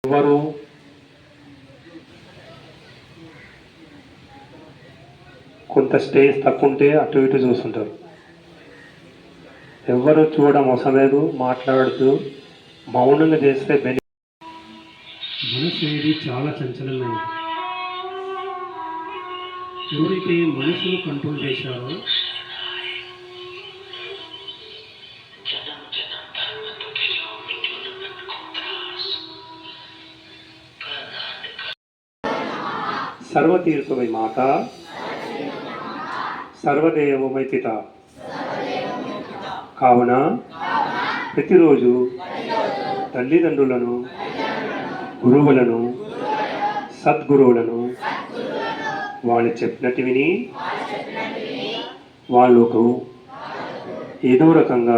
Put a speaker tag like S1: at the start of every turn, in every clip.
S1: ఎవరు కొంత స్టేజ్ తక్కువ ఉంటే అటు ఇటు చూస్తుంటారు. ఎవరు చూడడం అవసరం లేదు, మాట్లాడుతూ మౌనంగా చేస్తే మనసు అనేది చాలా చంచలమైనది. ఎవరైతే మనసును కంట్రోల్ చేశారో సర్వతీర్థమై మాత, సర్వదేవమై పిత. కావున ప్రతిరోజు తల్లిదండ్రులను, గురువులను, సద్గురువులను వాళ్ళు చెప్పినట్టు విని వాళ్ళకు ఏదో రకంగా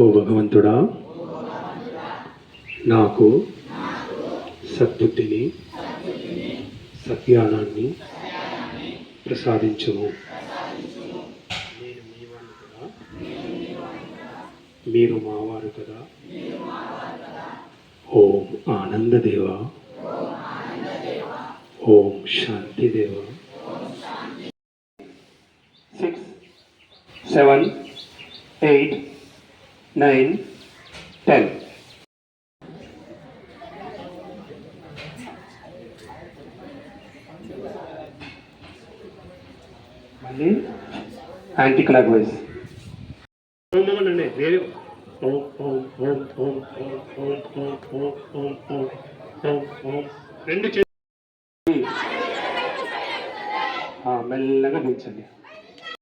S1: ఓ భగవంతుడా, నాకు సద్బుద్ధిని, సజ్ఞానాన్ని ప్రసాదించుము. నేను మీవాణ్ణి కదా, మీరు మావారు కదా. ఓం ఆనందదేవ, ఓం శాంతిదేవ. 6, 7, 8, 9, 10. మళ్ళీ యాంటీ క్లాక్ వైజ్ అండి. వేరే ఓం ఓం ఓం ఓం ఓం ఓం ఓం ఓం ఓం ఓం ఓం ఓం రెండు మెల్లగా పెంచండి.